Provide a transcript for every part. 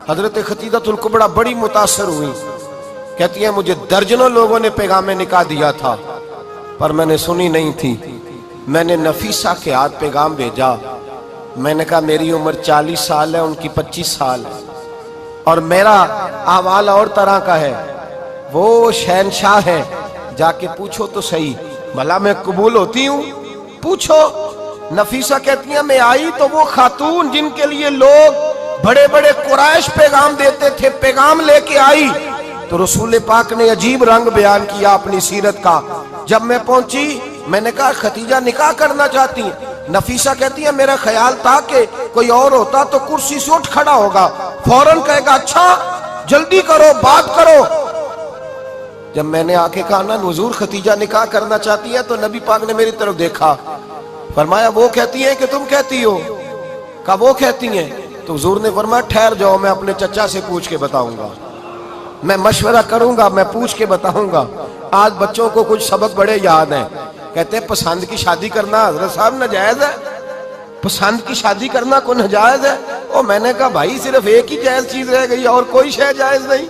حضرت خدیجہ الکبریٰ بڑی متاثر ہوئی، کہتی ہیں مجھے درجنوں لوگوں نے پیغام نکاح دیا تھا پر میں نے سنی نہیں تھی، میں نے نفیسہ کے ہاتھ پیغام بھیجا، میں نے کہا میری عمر 40 سال ہے، ان کی 25 سال ہے اور میرا احوال اور طرح کا ہے، وہ شہنشاہ ہے، جا کے پوچھو تو صحیح بھلا میں قبول ہوتی ہوں، پوچھو۔ نفیسہ کہتی ہیں میں آئی تو وہ خاتون جن کے لیے لوگ بڑے بڑے قریش پیغام دیتے تھے پیغام لے کے آئی، تو رسول پاک نے عجیب رنگ بیان کیا اپنی سیرت کا۔ جب میں پہنچی میں نے کہا خدیجہ نکاح کرنا چاہتی ہیں؟ نفیسہ کہتی ہے میرا خیال تھا کہ کوئی اور ہوتا تو کرسی سے اٹھ کھڑا ہوگا، فوراً کہے گا اچھا جلدی کرو بات کرو۔ جب میں نے آ کے کہا نا حضور خدیجہ نکاح کرنا چاہتی ہے تو نبی پاک نے میری طرف دیکھا، فرمایا وہ کہتی ہیں کہ تم کہتی ہو؟ کہا وہ کہتی ہیں۔ تو حضور نے فرمایا ٹھہر جاؤ، میں اپنے چچا سے پوچھ کے بتاؤں گا، میں مشورہ کروں گا، میں پوچھ کے بتاؤں گا۔ آج بچوں کو کچھ سبق بڑے یاد ہیں، کہتے ہیں پسند کی شادی کرنا حضرت صاحب ناجائز ہے، پسند کی شادی کرنا کوئی ناجائز ہے؟ اور میں نے کہا بھائی صرف ایک ہی جائز چیز رہ گئی اور کوئی شے جائز نہیں،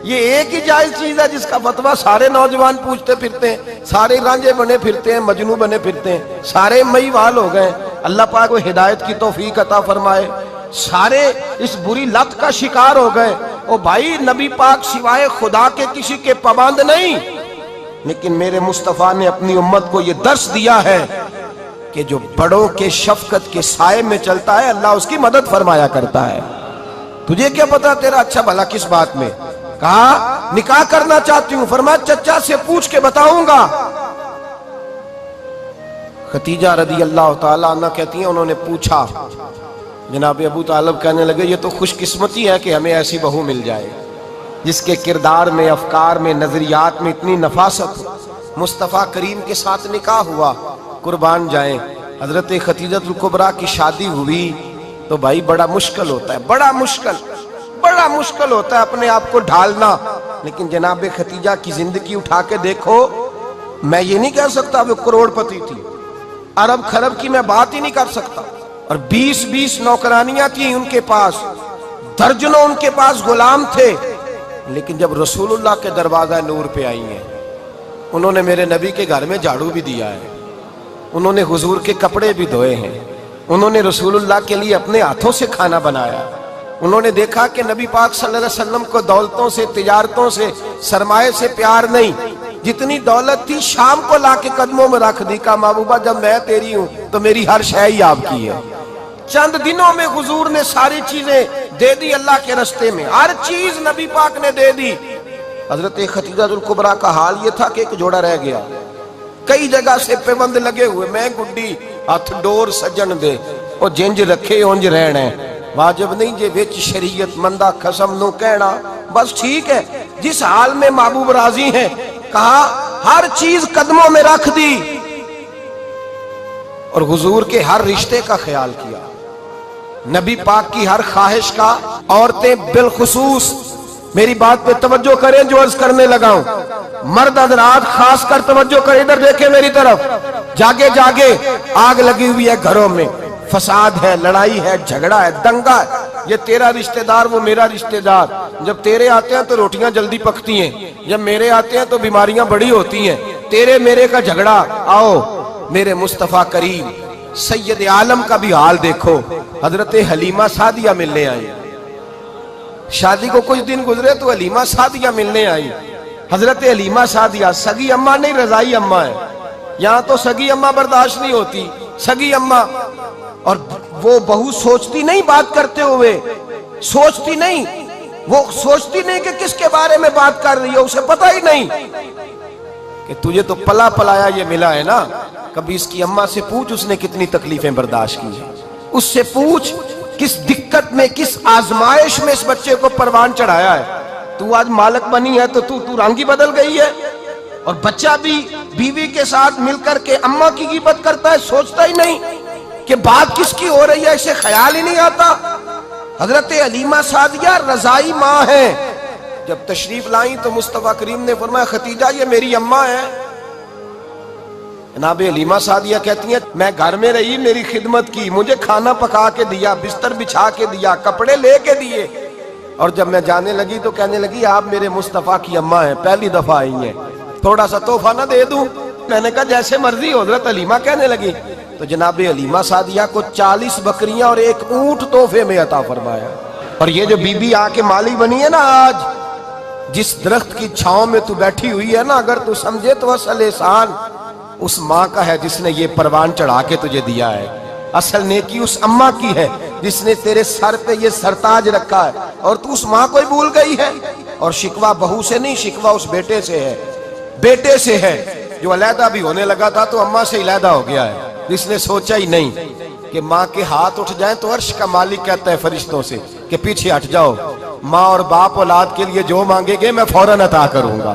یہ ایک ہی جائز چیز ہے جس کا فتویٰ سارے نوجوان پوچھتے پھرتے ہیں، سارے رانجے بنے پھرتے ہیں، مجنوں بنے پھرتے ہیں، سارے مئی وال ہو گئے۔ اللہ پاک کو ہدایت کی توفیق عطا فرمائے، سارے اس بری لت کا شکار ہو گئے۔ او بھائی نبی پاک سوائے خدا کے کسی کے پابند نہیں، لیکن میرے مصطفیٰ نے اپنی امت کو یہ درس دیا ہے کہ جو بڑوں کے شفقت کے سائے میں چلتا ہے اللہ اس کی مدد فرمایا کرتا ہے۔ تجھے کیا پتا تیرا اچھا بھلا کس بات میں؟ کہا نکاح کرنا چاہتی ہوں، فرمایا چچا سے پوچھ کے بتاؤں گا۔ خدیجہ رضی اللہ تعالیٰ عنہ کہتی ہیں انہوں نے پوچھا، جناب ابو طالب کہنے لگے یہ تو خوش قسمتی ہے کہ ہمیں ایسی بہو مل جائے جس کے کردار میں، افکار میں، نظریات میں اتنی نفاست ہو۔ مصطفیٰ کریم کے ساتھ نکاح ہوا، قربان جائیں۔ حضرت خدیجہ الکبریٰ کی شادی ہوئی تو بھائی بڑا مشکل ہوتا ہے، بڑا مشکل ہوتا ہے اپنے آپ کو ڈھالنا، لیکن جناب خدیجہ کی زندگی اٹھا کے دیکھو، میں یہ نہیں کہہ سکتا وہ کروڑ پتی تھی، ارب خرب کی میں بات ہی نہیں کر سکتا، اور 20 نوکرانیاں تھیں ان کے پاس، درجنوں ان کے پاس غلام تھے، لیکن جب رسول اللہ کے دروازہ نور پہ آئی ہیں، انہوں نے میرے نبی کے گھر میں جھاڑو بھی دیا ہے، انہوں نے حضور کے کپڑے بھی دھوئے ہیں، انہوں نے رسول اللہ کے لیے اپنے ہاتھوں سے کھانا بنایا، انہوں نے دیکھا کہ نبی پاک صلی اللہ علیہ وسلم کو دولتوں سے، تجارتوں سے، سرمایے سے پیار نہیں، جتنی دولت تھی شام کو لا کے قدموں میں رکھ دی، کہا محبوبہ جب میں تیری ہوں تو میری ہر شے ہی آپ کی ہے۔ چند دنوں میں حضور نے ساری چیزیں دے دی اللہ کے رستے میں، ہر چیز نبی پاک نے دے دی۔ حضرت خدیجہ الکبریٰ کا حال یہ تھا کہ ایک جوڑا رہ گیا، کئی جگہ سے پیوند لگے ہوئے، میں گڈی ہاتھ ڈور سجن دے او جنج رکھے اونج رہنے، واجب نہیں جے وچ شریعت مندہ قسم نو کہنا، بس ٹھیک ہے جس حال میں محبوب راضی ہیں، کہا ہر چیز قدموں میں رکھ دی اور حضور کے ہر رشتے کا خیال کیا، نبی پاک کی ہر خواہش کا۔ عورتیں بالخصوص میری بات پہ توجہ کریں جو عرض کرنے لگا ہوں، مرد حضرات خاص کر توجہ کریں، ادھر دیکھیں میری طرف، جاگے جاگے آگ لگی ہوئی ہے گھروں میں، فساد ہے، لڑائی ہے، جھگڑا ہے، دنگا ہے، یہ تیرا رشتہ دار وہ میرا رشتہ دار، جب تیرے آتے ہیں تو روٹیاں جلدی پکتی ہیں، جب میرے آتے ہیں تو بیماریاں بڑی ہوتی ہیں، تیرے میرے کا جھگڑا۔ آؤ میرے مصطفیٰ کریم سید عالم کا بھی حال دیکھو، حضرت حلیمہ سعدیہ ملنے آئی، شادی کو کچھ دن گزرے تو حلیمہ سعدیہ ملنے آئی۔ حضرت حلیمہ سعدیہ سگی اماں نہیں رضائی اماں ہے، یہاں تو سگی اماں برداشت نہیں ہوتی، سگی اماں، اور وہ بہو سوچتی نہیں بات کرتے ہوئے، سوچتی نہیں، وہ سوچتی نہیں کہ کس کے بارے میں بات کر رہی ہے، اسے پتہ ہی نہیں کہ تجھے تو پلا پلایا یہ ملا ہے نا، کبھی اس کی اماں سے پوچھ اس نے کتنی تکلیفیں برداشت کی ہیں، اس سے پوچھ کس دقت میں، کس آزمائش میں اس بچے کو پروان چڑھایا ہے۔ تو آج مالک بنی ہے تو تو رنگ ہی بدل گئی ہے، اور بچہ بھی بیوی کے ساتھ مل کر کے اماں کی غیبت کرتا ہے، سوچتا ہی نہیں کہ بات کس کی ہو رہی ہے، اسے خیال ہی نہیں آتا۔ حضرت حلیمہ سعدیہ رضائی ماں ہیں، جب تشریف لائیں تو مصطفیٰ کریم نے فرمایا خدیجہ یہ میری اماں ہے۔ جناب حلیمہ سعدیہ کہتی ہیں میں گھر میں رہی، میری خدمت کی، مجھے کھانا پکا کے دیا، بستر بچھا کے دیا، کپڑے لے کے دیے، اور جب میں جانے لگی تو کہنے لگی آپ میرے مصطفیٰ کی اماں ہیں، پہلی دفعہ آئی ہیں، تھوڑا سا تحفہ نہ دے دوں؟ میں نے کہا جیسے مرضی ہو۔ حضرت حلیمہ کہنے لگی تو جناب حلیمہ سعدیہ کو 40 بکریاں اور 1 اونٹ تحفے میں عطا فرمایا۔ اور یہ جو بی بی آ کے مالی بنی ہے نا آج، جس درخت کی چھاؤں میں تو بیٹھی ہوئی ہے نا، اگر تو سمجھے تو اصل احسان اس ماں کا ہے جس نے یہ پروان چڑھا کے تجھے دیا ہے۔ اصل نیکی اس اماں کی ہے جس نے تیرے سر پہ یہ سرتاج رکھا ہے، اور تو اس ماں کو ہی بھول گئی ہے۔ اور شکوہ بہو سے نہیں، شکوہ اس بیٹے سے ہے، بیٹے سے ہے جو علیحدہ بھی ہونے لگا تھا تو اماں سے علیحدہ ہو گیا ہے، جس نے سوچا ہی نہیں کہ ماں کے ہاتھ اٹھ جائیں تو عرش کا مالک کہتا ہے فرشتوں سے کہ پیچھے ہٹ جاؤ، ماں اور باپ اولاد کے لیے جو مانگے گے میں فوراً عطا کروں گا،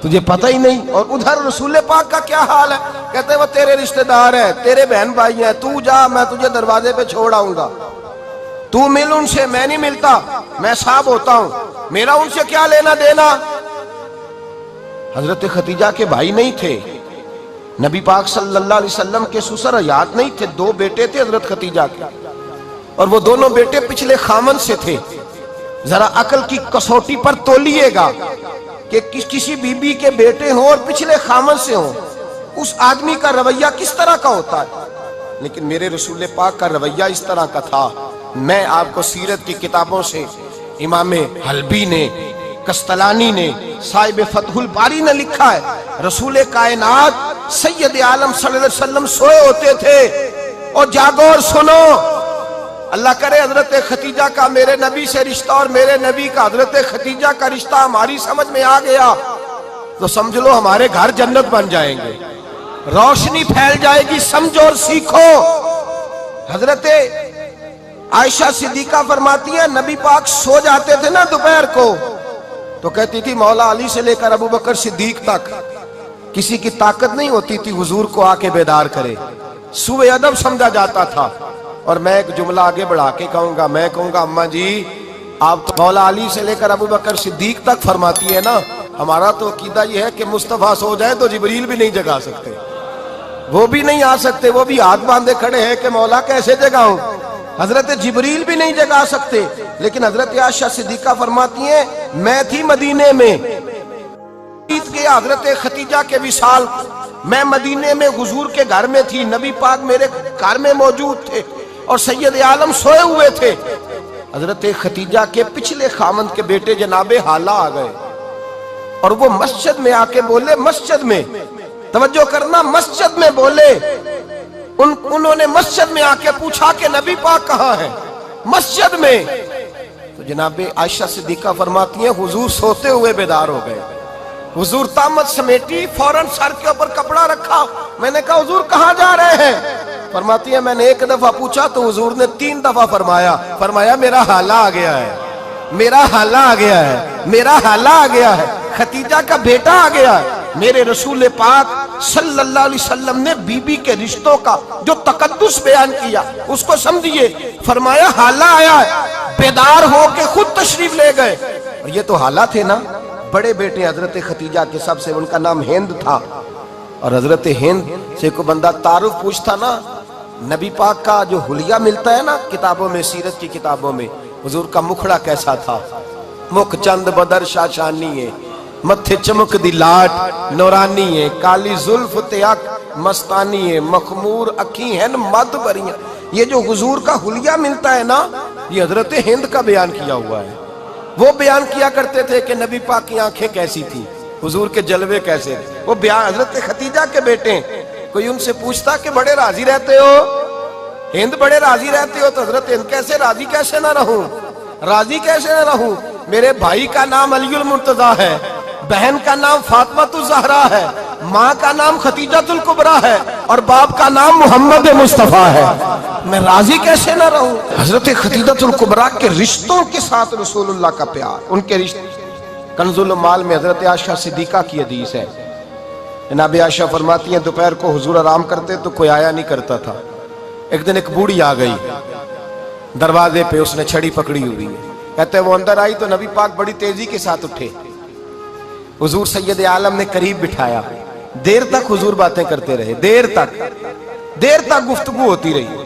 تجھے پتہ ہی نہیں۔ اور ادھر رسول پاک کا کیا حال ہے؟ کہتے ہیں وہ تیرے رشتہ دار ہیں، تیرے بہن بھائی ہیں، تو جا، میں تجھے دروازے پہ چھوڑ آؤں گا، تو مل ان سے، میں نہیں ملتا، میں صاحب ہوتا ہوں، میرا ان سے کیا لینا دینا۔ حضرت خدیجہ کے بھائی نہیں تھے، نبی پاک صلی اللہ علیہ وسلم کے سسر حیات نہیں تھے، 2 بیٹے تھے حضرت خدیجہ کے، اور وہ دونوں بیٹے پچھلے خامن سے تھے۔ ذرا عقل کی کسوٹی پر تولیے گا کہ کسی بی بی کے بیٹے ہوں اور پچھلے خامن سے ہوں، اس آدمی کا رویہ کس طرح کا ہوتا ہے۔ لیکن میرے رسول پاک کا رویہ اس طرح کا تھا۔ میں آپ کو سیرت کی کتابوں سے امام حلبی نے، قسطلانی نے، صاحب فتح الباری نے لکھا ہے، رسول کائنات سید عالم صلی اللہ علیہ وسلم سوئے ہوتے تھے اور جاگو اور سنو، اللہ کرے حضرت خدیجہ کا میرے نبی سے رشتہ اور میرے نبی کا حضرت خدیجہ کا رشتہ ہماری سمجھ میں آ گیا تو سمجھ لو ہمارے گھر جنت بن جائیں گے، روشنی پھیل جائے گی، سمجھو اور سیکھو۔ حضرت عائشہ صدیقہ فرماتی ہیں نبی پاک سو جاتے تھے نا دوپہر کو تو کہتی تھی مولا علی سے لے کر ابو بکر صدیق تک کسی کی طاقت نہیں ہوتی تھی حضور کو آ کے بیدار کرے، سوء ادب سمجھا جاتا تھا۔ اور میں ایک جملہ آگے بڑھا کے کہوں گا، میں کہوں گا اماں جی آپ تو مولا علی سے لے کر ابو بکر صدیق تک فرماتی ہے نا، ہمارا تو عقیدہ یہ ہے کہ مصطفیٰ سو جائے تو جبریل بھی نہیں جگا سکتے، وہ بھی نہیں آ سکتے، وہ بھی ہاتھ باندھے کھڑے ہیں کہ مولا کیسے جگاؤں، حضرت جبریل بھی نہیں جگا سکتے۔ لیکن حضرت عائشہ صدیقہ فرماتی ہیں میں تھی مدینے میں، گیا حضرت خدیجہ کے وصال، میں مدینے میں حضور کے گھر میں تھی، نبی پاک میرے گھر میں موجود تھے اور سید عالم سوئے ہوئے تھے۔ حضرت خدیجہ کے پچھلے خامند کے بیٹے جناب حالہ آ گئے اور وہ مسجد میں آ کے بولے، مسجد میں توجہ کرنا، مسجد میں بولے، انہوں نے مسجد میں آ کے پوچھا کہ نبی پاک کہاں ہے، مسجد میں۔ تو جناب عائشہ صدیقہ فرماتی ہیں حضور سوتے ہوئے بیدار ہو گئے، حضور طامت سمیٹی، فوراً سر کے اوپر کپڑا رکھا، میں نے کہا حضور کہاں جا رہے ہیں؟ فرماتی ہے میں نے 1 دفعہ پوچھا تو حضور نے 3 دفعہ فرمایا میرا حالہ آ گیا ہے، میرا حالہ آ گیا ہے، میرا حالہ آ گیا ہے، خدیجہ کا بیٹا آ گیا ہے۔ میرے رسول پاک صلی اللہ علیہ وسلم نے بی بی کے رشتوں کا جو تقدس بیان کیا اس کو سمجھیے، فرمایا حالہ آیا ہے، بیدار ہو کے خود تشریف لے گئے۔ اور یہ تو حالہ تھے نا، بڑے بیٹے حضرت خدیجہ کے سب سے، ان کا نام ہند تھا، اور حضرت ہند سے کوئی بندہ تعارف پوچھتا نا، نبی پاک کا جو حلیہ ملتا ہے نا کتابوں میں، سیرت کی کتابوں میں، حضور کا مکھڑا کیسا تھا، مکھ چند بدر شاشانی ہے، متھے چمک دی لاٹ نورانی ہے، کالی زلف تیاک مستانی ہے، مخمور اکھی ہیں مد بریاں۔ یہ جو حضور کا حلیہ ملتا ہے نا، یہ حضرت ہند کا بیان کیا ہوا ہے۔ وہ بیان کیا کرتے تھے کہ نبی پاک کی آنکھیں کیسی تھی، حضور کے جلوے کیسے تھے، وہ بیان حضرت خدیجہ کے بیٹے ہیں۔ کوئی ان سے پوچھتا کہ بڑے راضی رہتے ہو، ہند بڑے راضی رہتے ہو، تو حضرت ہند کیسے راضی کیسے نہ رہوں، راضی کیسے نہ رہوں، میرے بھائی کا نام علی المرتضیٰ ہے، بہن کا نام فاطمۃ الزہرا ہے، ماں کا نام خدیجۃ الکبریٰ ہے، اور باپ کا نام محمد مصطفیٰ ہے، میں راضی کیسے نہ رہوں۔ حضرت خدیجۃ الکبریٰ کے رشتوں کے ساتھ رسول اللہ کا پیار، ان کے رشتے۔ کنز المال میں حضرت عائشہ صدیقہ کی حدیث ہے، جناب عائشہ فرماتی ہیں دوپہر کو حضور آرام کرتے تو کوئی آیا نہیں کرتا تھا، ایک دن ایک بوڑھی آ گئی دروازے پہ، اس نے چھڑی پکڑی ہوئی ہے، کہتے ہیں وہ اندر آئی تو نبی پاک بڑی تیزی کے ساتھ اٹھے، حضور سید عالم نے قریب بٹھایا، دیر تک حضور باتیں کرتے رہے، دیر تک گفتگو ہوتی رہی۔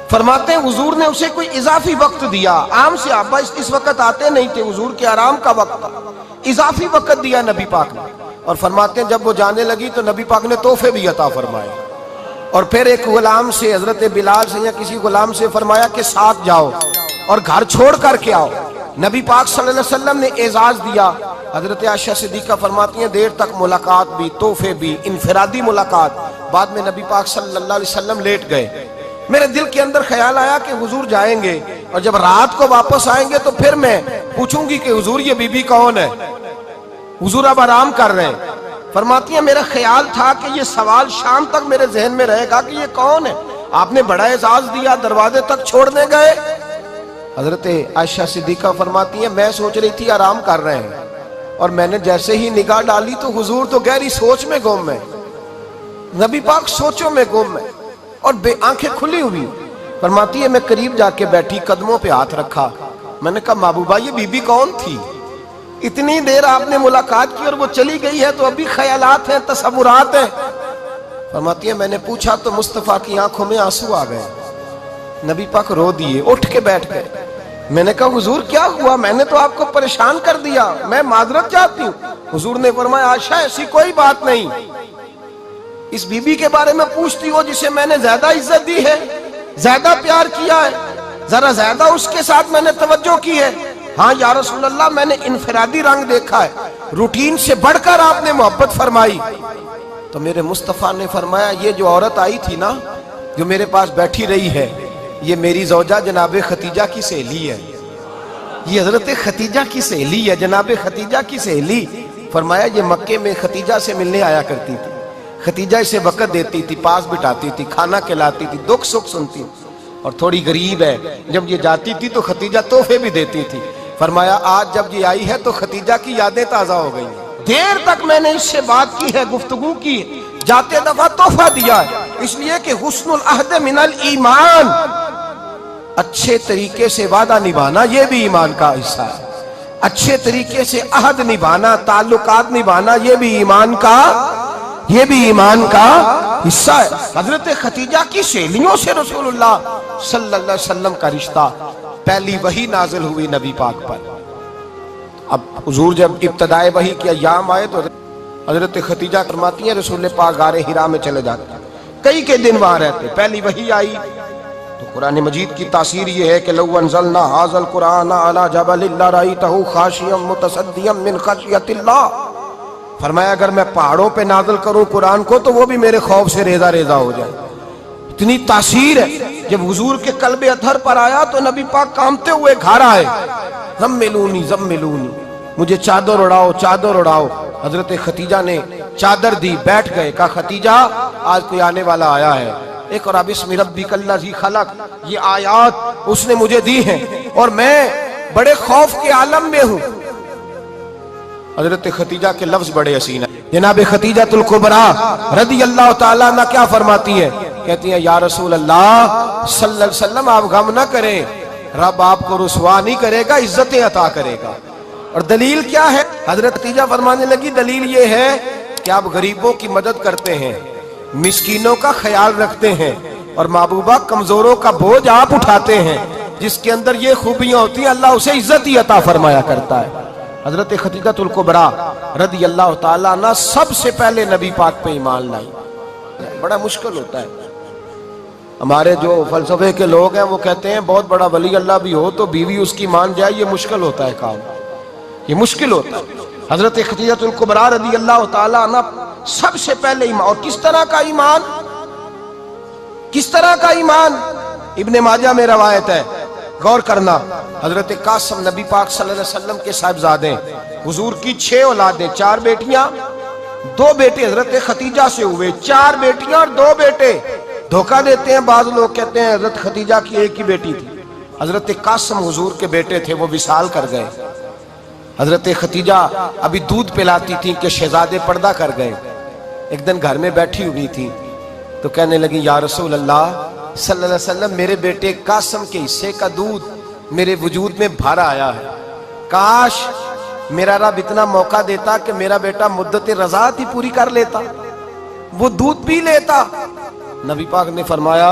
فرماتے ہیں حضور نے اسے کوئی اضافی وقت دیا. عام صحابہ اس وقت آتے نہیں تھے, حضور کے آرام کا وقت تھا, اضافی وقت دیا نبی پاک نے. اور فرماتے ہیں جب وہ جانے لگی تو نبی پاک نے تحفے بھی عطا فرمائے. اور پھر ایک غلام سے, حضرت بلال سے یا کسی غلام سے فرمایا کہ ساتھ جاؤ اور گھر چھوڑ کر کے آؤ. نبی پاک صلی اللہ علیہ وسلم نے اعزاز دیا. حضرت عائشہ صدیقہ فرماتی ہیں دیر تک ملاقات بھی, تحفے بھی, انفرادی ملاقات. بعد میں نبی پاک صلی اللہ علیہ وسلم لیٹ گئے. میرے دل کے اندر خیال آیا کہ حضور جائیں گے اور جب رات کو واپس آئیں گے تو پھر میں پوچھوں گی کہ حضور یہ بی بی کون ہے, حضور اب آرام کر رہے ہیں. فرماتی ہیں میرا خیال تھا کہ یہ سوال شام تک میرے ذہن میں رہے گا کہ یہ کون ہے, آپ نے بڑا اعزاز دیا, دروازے تک چھوڑنے گئے. حضرت عائشہ صدیقہ فرماتی ہیں میں سوچ رہی تھی آرام کر رہے ہیں, اور میں نے جیسے ہی نگاہ ڈالی تو حضور تو گہری سوچ میں گم ہے, نبی پاک سوچوں میں گم ہے اور آنکھیں کھلی ہوئی. فرماتی ہے میں قریب جا کے بیٹھی, قدموں پہ ہاتھ رکھا, میں نے کہا محبوبہ یہ بی بی کون تھی؟ اتنی دیر آپ نے ملاقات کی اور وہ چلی گئی ہے تو ابھی خیالات ہیں, تصورات ہیں. فرماتی ہے میں نے پوچھا تو مصطفیٰ کی آنکھوں میں آنسو آ گئے. نبی پاک رو دیے, اٹھ کے بیٹھ گئے. میں نے کہا حضور کیا ہوا؟ میں نے تو آپ کو پریشان کر دیا, میں معذرت چاہتی ہوں. حضور نے فرمایا عائشہ ایسی کوئی بات نہیں, اس بی بی کے بارے میں پوچھتی ہو جسے میں نے زیادہ عزت دی ہے, زیادہ پیار کیا ہے, ذرا زیادہ اس کے ساتھ میں نے توجہ کی ہے. ہاں یا رسول اللہ میں نے انفرادی رنگ دیکھا ہے, روٹین سے بڑھ کر آپ نے محبت فرمائی. تو میرے مصطفیٰ نے فرمایا یہ جو عورت آئی تھی نا, جو میرے پاس بیٹھی رہی ہے, یہ میری زوجہ جناب خدیجہ کی سہیلی ہے. یہ حضرت خدیجہ کی سہیلی ہے, جناب خدیجہ کی سہیلی. فرمایا یہ مکے میں خدیجہ سے ملنے آیا کرتی تھی, خدیجہ اسے وقت دیتی تھی, پاس بٹھاتی تھی, کھانا کھلاتی تھی, دکھ سکھ سنتی, اور تھوڑی غریب ہے. جب یہ جاتی تھی تو خدیجہ تحفے بھی دیتی تھی. فرمایا آج جب یہ آئی ہے تو خدیجہ کی یادیں تازہ ہو گئی. دیر تک میں نے اس سے بات کی ہے, گفتگو کی, جاتے دفعہ تحفہ دیا ہے, اس لیے کہ حسن العہد من الایمان, اچھے طریقے سے وعدہ نبھانا یہ بھی ایمان کا حصہ ہے. اچھے طریقے سے عہد نبھانا, تعلقات نبھانا یہ بھی ایمان کا حصہ ہے. حضرت خدیجہ کی سہیلیوں سے رسول اللہ صلی اللہ علیہ وسلم کا رشتہ. پہلی وحی نازل ہوئی نبی پاک پر. اب حضور جب ابتدائے وحی کے ایام آئے تو حضرت خدیجہ فرماتی ہیں رسول پاک غار حرا میں چلے جاتے, کئی کے دن وہاں رہتے. پہلی وحی آئی تو قرآن مجید کی تاثیر یہ ہے کہ لو انزلنا ھذا القرآن علی جبل لرأیتہ خاشعا متصدعا من خشیۃ اللہ. فرمایا اگر میں پہاڑوں پہ نازل کروں قرآن کو تو وہ بھی میرے خوف سے ریزہ ریزہ ہو جائے. اتنی تاثیر ہے. جب حضور کے قلب اطہر پر آیا تو نبی پاک کامتے ہوئے گھر آئے, زملونی زملونی, مجھے چادر اڑاؤ چادر اڑاؤ. حضرت خدیجہ نے چادر دی, بیٹھ گئے. کہا خدیجہ آج کوئی آنے والا آیا ہے. اقرأ بسم ربک الذی خلق, یہ آیات اس نے مجھے دی ہیں اور میں بڑے خوف کے عالم میں ہوں. حضرت خدیجہ کے لفظ بڑے حسین ہیں. جناب خدیجہ الکبریٰ رضی اللہ تعالیٰ عنہ کیا فرماتی ہے؟ کہتی ہیں یا رسول اللہ صلی اللہ علیہ وسلم آپ غم نہ کریں, رب آپ کو رسوا نہیں کرے گا, عزتیں عطا کرے گا. اور دلیل کیا ہے؟ حضرت خدیجہ فرمانے لگی دلیل یہ ہے کہ آپ غریبوں کی مدد کرتے ہیں, مسکینوں کا خیال رکھتے ہیں, اور محبوبہ کمزوروں کا بوجھ آپ اٹھاتے ہیں. جس کے اندر یہ خوبیاں ہوتی ہیں اللہ اسے عزت ہی عطا فرمایا کرتا ہے. حضرت خدیجہ الکبریٰ رضی اللہ تعالیٰ عنہ سب سے پہلے نبی پاک پہ ایمان لائی. بڑا مشکل ہوتا ہے. ہمارے جو فلسفے کے لوگ ہیں وہ کہتے ہیں بہت بڑا ولی اللہ بھی ہو تو بیوی اس کی مان جائے, یہ مشکل ہوتا ہے کام, یہ مشکل ہوتا ہے. حضرت خدیجہ الکبریٰ رضی اللہ تعالیٰ عنہ سب سے پہلے ایمان. اور کس طرح کا ایمان؟ کس طرح کا ایمان؟ ابن ماجہ میں روایت ہے, غور کرنا. حضرت قاسم نبی پاک صلی اللہ علیہ وسلم کے صاحبزادے, حضور کی 6 اولادیں, 4 بیٹیاں 2 بیٹے حضرت خدیجہ سے ہوئے, 4 بیٹیاں اور 2 بیٹے. دھوکہ دیتے ہیں بعض لوگ, کہتے ہیں حضرت خدیجہ کی ایک ہی بیٹی تھی. حضرت قاسم حضور کے بیٹے تھے, وہ وصال کر گئے. حضرت خدیجہ ابھی دودھ پلاتی تھی کہ شہزادے پردہ کر گئے. ایک دن گھر میں بیٹھی ہوئی تھی تو کہنے لگی یا رسول اللہ صلی اللہ علیہ وسلم میرے بیٹے قاسم کے حصے کا دودھ میرے وجود میں بھر آیا ہے, کاش میرا رب اتنا موقع دیتا کہ میرا بیٹا مدت رضاعت ہی پوری کر لیتا, وہ دودھ پی لیتا. نبی پاک نے فرمایا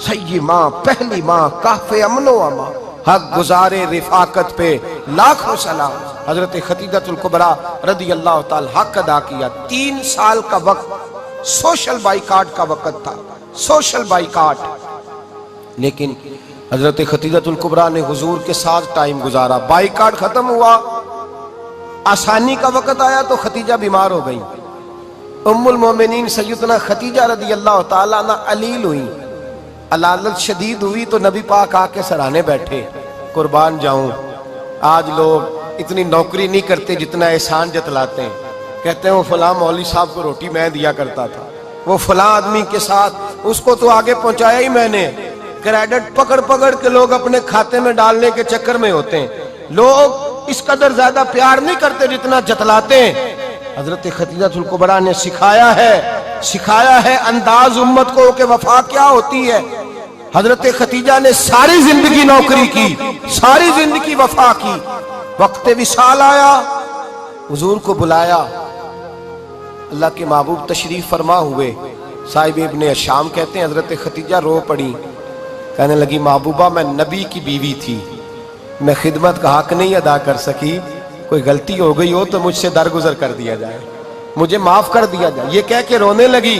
صحیح ماں، پہلی ماں، کافِ امن و اما، حق گزارے رفاقت پہ لاکھوں سلام۔ حضرت خدیجہ الکبریٰ رضی اللہ تعالی حق ادا کیا۔ 3 سال کا وقت سوشل بائیکاٹ کا وقت تھا، سوشل بائیکاٹ، لیکن حضرت خدیجہ الکبریٰ نے حضور کے ساتھ ٹائم گزارا۔ بائیکاٹ ختم ہوا، آسانی کا وقت آیا تو خدیجہ بیمار ہو گئی۔ ام المومنین سیدنا خدیجہ رضی اللہ تعالیٰ عنہ علیل ہوئی، علالت شدید ہوئی تو نبی پاک آ کے سرانے بیٹھے۔ قربان جاؤں، آج لوگ اتنی نوکری نہیں کرتے جتنا احسان جتلاتے ہیں۔ کہتے ہیں وہ فلاں مولوی صاحب کو روٹی میں دیا کرتا تھا، وہ فلاں آدمی کے ساتھ، اس کو تو آگے پہنچایا ہی میں نے۔ کریڈٹ پکڑ پکڑ کے لوگ اپنے کھاتے میں ڈالنے کے چکر میں ہوتے ہیں۔ لوگ اس قدر زیادہ پیار نہیں کرتے جتنا جتلاتے ہیں۔ حضرت خدیجہ الکبریٰ نے سکھایا ہے انداز امت کو کہ وفا کیا ہوتی ہے۔ حضرت خدیجہ نے ساری زندگی نوکری کی، ساری زندگی وفا کی۔ وقت وصال آیا، حضور کو بلایا، اللہ کے محبوب تشریف فرما ہوئے۔ صاحب ابن الشام کہتے ہیں حضرت خدیجہ رو پڑی، کہنے لگی محبوبہ میں نبی کی بیوی تھی، میں خدمت کا حق نہیں ادا کر سکی، کوئی غلطی ہو گئی ہو تو مجھ سے درگزر کر دیا جائے، مجھے معاف کر دیا جائے۔ یہ کہہ کے رونے لگی۔